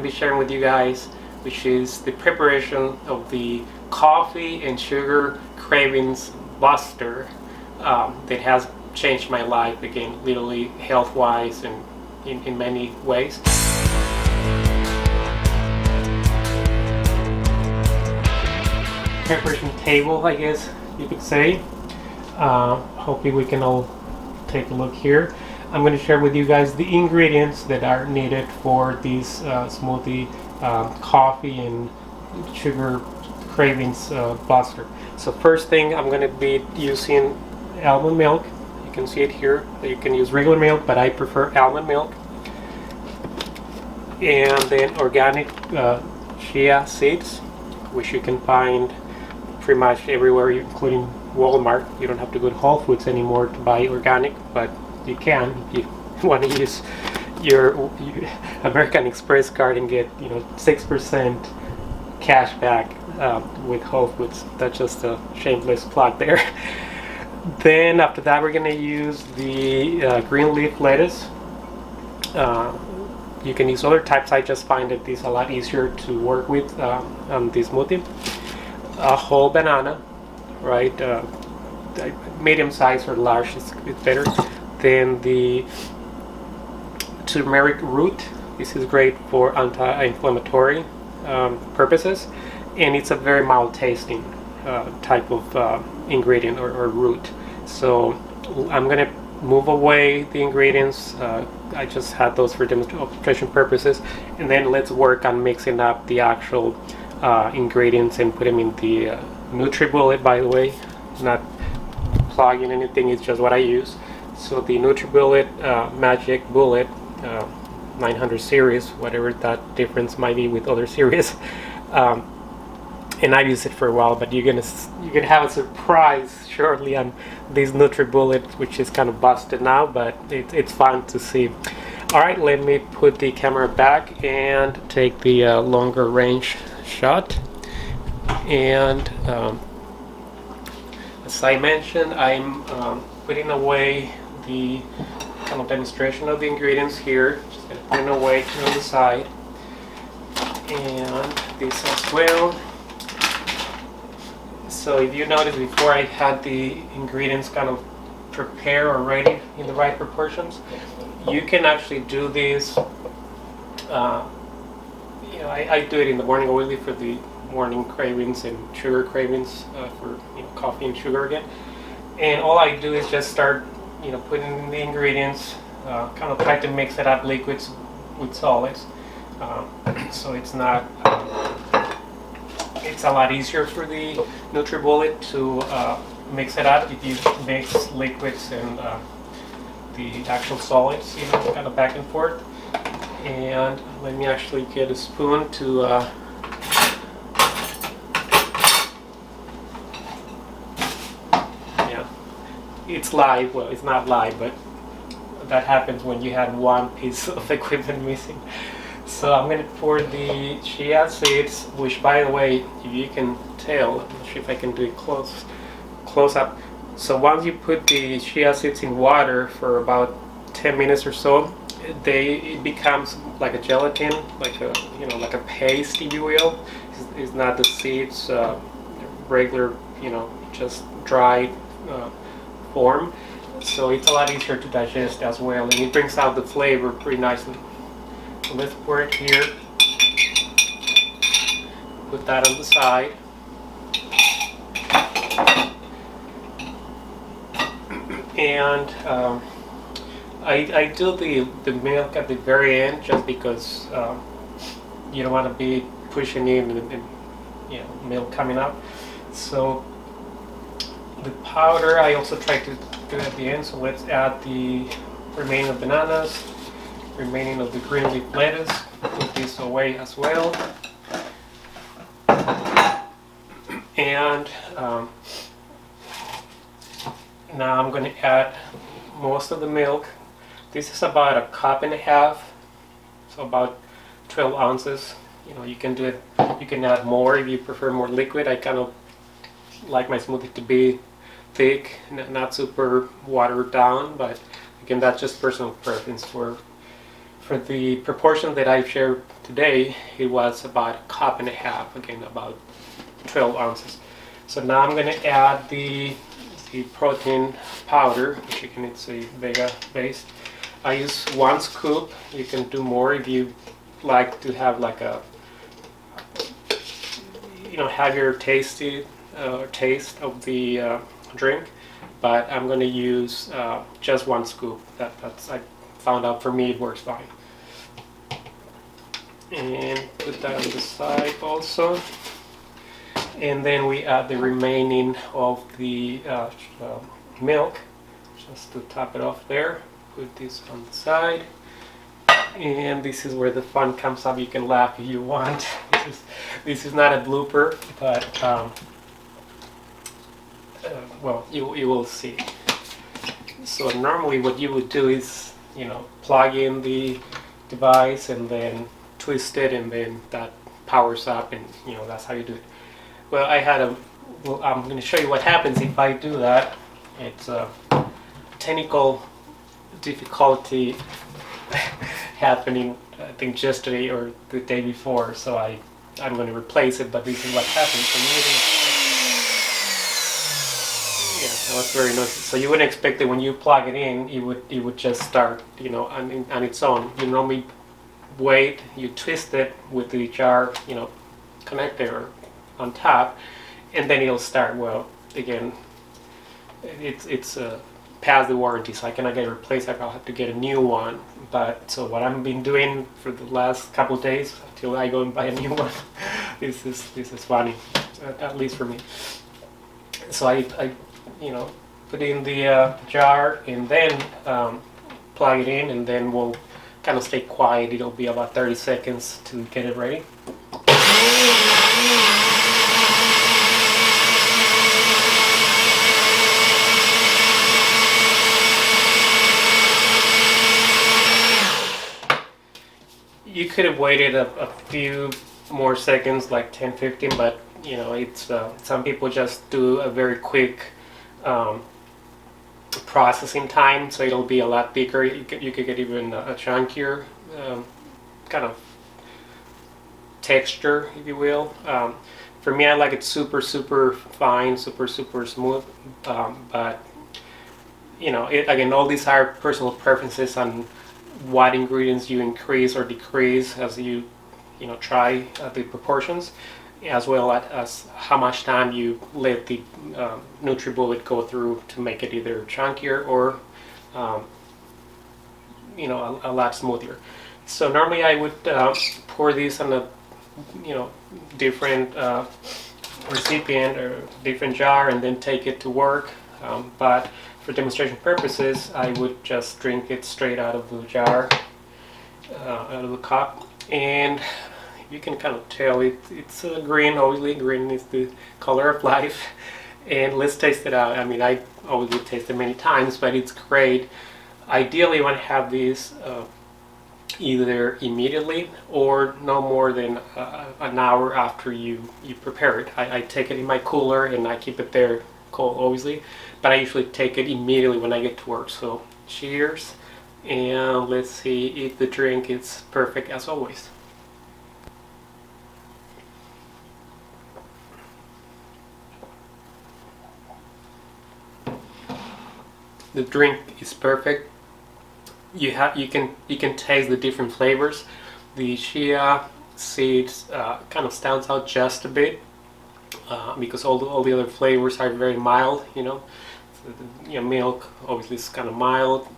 to be sharing with you guys, which is the preparation of the coffee and sugar cravings buster that has changed my life, again, literally health-wise and in many ways. Preparation table, I guess you could say. Hopefully we can all take a look here. I'm going to share with you guys the ingredients that are needed for this smoothie coffee and sugar cravings buster. So first thing, I'm going to be using almond milk. You can see it here. You can use regular milk, but I prefer almond milk. And then organic chia seeds, which you can find pretty much everywhere, including Walmart. You don't have to go to Whole Foods anymore to buy organic, but you can if you want to use your American Express card and get 6% cash back with Whole Foods. That's just a shameless plug there. Then after that, we're going to use the green leaf lettuce. You can use other types. I just find that these a lot easier to work with on this smoothie. A whole banana, right? Medium size or large is better. Then the turmeric root. This is great for anti-inflammatory purposes, and it's a very mild tasting type of ingredient or root. So I'm going to move away the ingredients. I just had those for demonstration purposes, and then let's work on mixing up the actual ingredients and put them in the Nutribullet, by the way. Not plugging anything, it's just what I use. So the Nutribullet Magic Bullet 900 series, whatever that difference might be with other series, and I've used it for a while, but you're gonna have a surprise shortly on this Nutribullet, which is kind of busted now, but it's fun to see. All right, let me put the camera back and take the longer range shot. And as I mentioned, I'm putting away the kind of demonstration of the ingredients here. Just gonna put it away on the side, and this as well. So if you notice, before I had the ingredients kind of prepared already in the right proportions, you can actually do this. I do it in the morning only for the morning cravings and sugar cravings for coffee and sugar again. And all I do is just start putting in the ingredients, kind of try to mix it up, liquids with solids. So it's not. It's a lot easier for the Nutribullet to mix it up if you mix liquids and the actual solids, kind of back and forth. And let me actually get a spoon to it's live. Well, it's not live, but that happens when you had one piece of equipment missing. So I'm going to pour the chia seeds, which, by the way, if you can tell, I'm not sure if I can do it close up. So once you put the chia seeds in water for about 10 minutes or so, it becomes like a gelatin, like a paste, if you will. It's not the seeds, regular, just dried form. So it's a lot easier to digest as well, and it brings out the flavor pretty nicely. So let's pour it here. Put that on the side. And I do the milk at the very end just because you don't want to be pushing in and milk coming up. So the powder I also try to do at the end. So let's add the remaining of bananas, remaining of the green leaf lettuce. Put this away as well. And now I'm going to add most of the milk. This is about 1.5 cups, so about 12 ounces. You can do it. You can add more if you prefer more liquid. I kind of like my smoothie to be thick, not super watered down. But again, that's just personal preference for For the proportion that I've shared today, it was about a cup and a half, again about 12 ounces. So now I'm going to add the protein powder, which again it's a Vega based. I use 1 scoop. You can do more if you like to have like a, have your taste of the drink. But I'm going to use just 1 scoop. That's I found out for me it works fine. And put that on the side also. And then we add the remaining of the milk, just to top it off there. Put this on the side. And this is where the fun comes up. You can laugh if you want. This is not a blooper, but well, you will see. So normally what you would do is, plug in the device and then twist it, and then that powers up, and that's how you do it. Well, I'm going to show you what happens if I do that. It's a technical difficulty happening, I think yesterday or the day before, so I'm going to replace it, but this is what happens. Yeah, that was very noisy. So you wouldn't expect that when you plug it in, it would just start, on its own. You normally wait, you twist it with the jar, connector on top, and then it'll start. Well, again, it's past the warranty, so I cannot get it replaced. I'll have to get a new one. But so what I've been doing for the last couple of days until I go and buy a new one, this is funny, at least for me. So I put in the jar and then plug it in, and then we'll kind of stay quiet. It'll be about 30 seconds to get it ready. You could have waited a few more seconds, like 10-15, but it's some people just do a very quick processing time, so it'll be a lot thicker. You could get even a chunkier kind of texture, if you will. For me, I like it super fine, super smooth, but again, all these are personal preferences on what ingredients you increase or decrease as you try the proportions, as well as how much time you let the Nutribullet go through to make it either chunkier or a lot smoother. So normally I would pour these on a different recipient or different jar and then take it to work, but for demonstration purposes I would just drink it straight out of the jar, out of the cup. And you can kind of tell it's green. Obviously green is the color of life. And let's taste it out. I mean, I always would taste it many times, but it's great. Ideally you want to have these either immediately or no more than an hour after you prepare it. I take it in my cooler and I keep it there cold, obviously, but I usually take it immediately when I get to work. So cheers, and let's see if the drink is perfect as always. The drink is perfect. You can taste the different flavors. The chia seeds kind of stands out just a bit because all the other flavors are very mild. So milk obviously is kind of mild.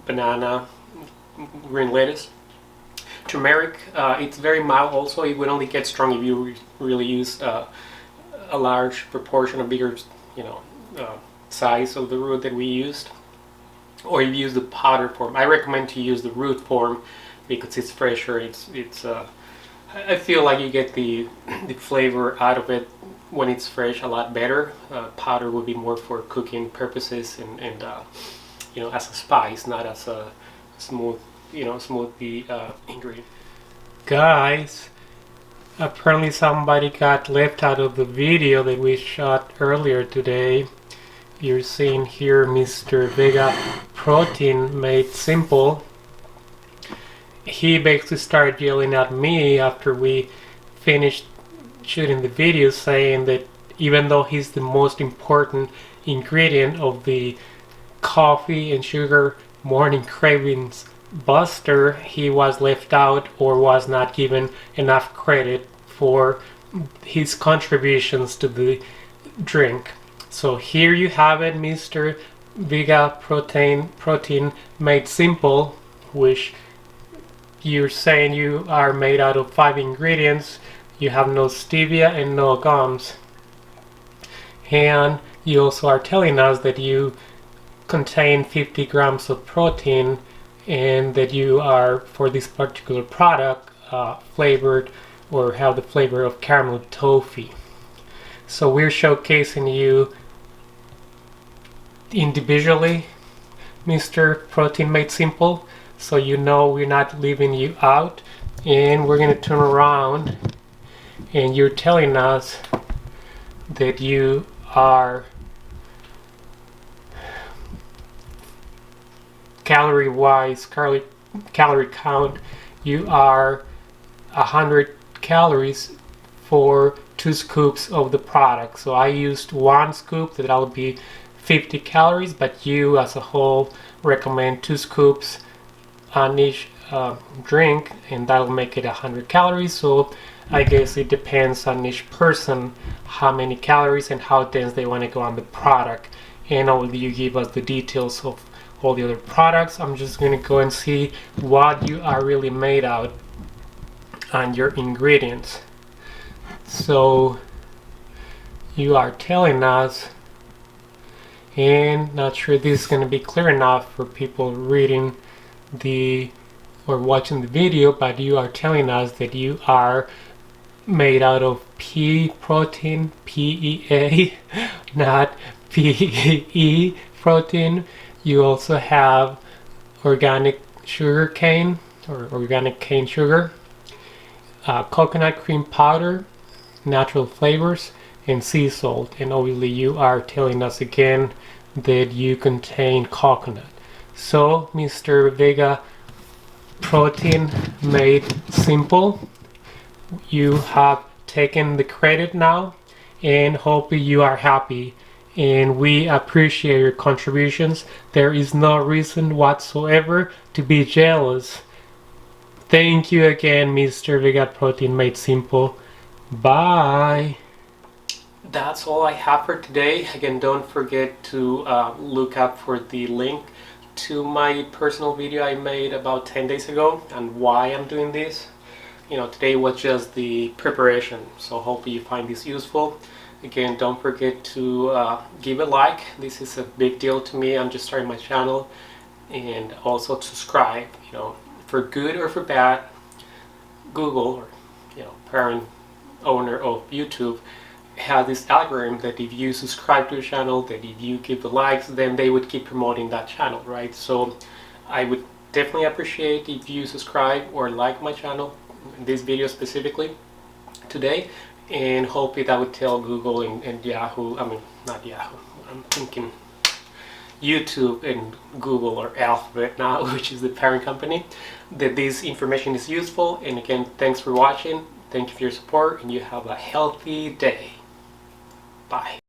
Banana, green lettuce, turmeric. It's very mild. Also, it would only get strong if you really use a large proportion, a bigger size of the root that we used. Or you use the powder form. I recommend to use the root form because it's fresher. I feel like you get the flavor out of it when it's fresh a lot better. Powder would be more for cooking purposes and as a spice, not as a smoothie ingredient. Guys, apparently somebody got left out of the video that we shot earlier today. You're seeing here Mr. Vega Protein Made Simple. he basically started yelling at me after we finished shooting the video, saying that even though he's the most important ingredient of the coffee and sugar morning cravings buster, he was left out or was not given enough credit for his contributions to the drink. So here you have it, Mr. Vega Protein Made Simple, which you're saying you are made out of 5 ingredients. You have no stevia and no gums. And you also are telling us that you contain 50 grams of protein and that you are, for this particular product, flavored or have the flavor of caramel toffee. So we're showcasing you individually, Mr. Protein Made Simple, so you know we're not leaving you out. And we're going to turn around and you're telling us that you are calorie wise, calorie count, you are 100 calories for 2 scoops of the product. So I used 1 scoop, that'll be 50 calories, but you as a whole recommend 2 scoops on each drink, and that'll make it 100 calories. So I guess it depends on each person how many calories and how dense they want to go on the product. And obviously you give us the details of all the other products. I'm just going to go and see what you are really made out on your ingredients. So you are telling us, and not sure this is going to be clear enough for people reading the or watching the video, but you are telling us that you are made out of pea protein, PEA, not PE protein. You also have organic sugar cane or organic cane sugar, coconut cream powder, natural flavors, and sea salt. And obviously you are telling us again that you contain coconut. So Mr. Vega Protein Made Simple, you have taken the credit now, and hope you are happy, and we appreciate your contributions. There is no reason whatsoever to be jealous. Thank you again, Mr. Vega Protein Made Simple. Bye. That's all I have for today. Again, don't forget to look up for the link to my personal video I made about 10 days ago and why I'm doing this. You know, today was just the preparation, so hopefully you find this useful. Again, don't forget to give a like. This is a big deal to me. I'm just starting my channel. And also subscribe. You know, for good or for bad, Google, or parent owner of YouTube, has this algorithm that if you subscribe to a channel, that if you give the likes, then they would keep promoting that channel, right? So I would definitely appreciate if you subscribe or like my channel, this video specifically today, and hopefully that would tell Google and Yahoo, I mean not Yahoo, I'm thinking YouTube and Google or Alphabet now, which is the parent company, that this information is useful. And again, thanks for watching, thank you for your support, and you have a healthy day. Bye.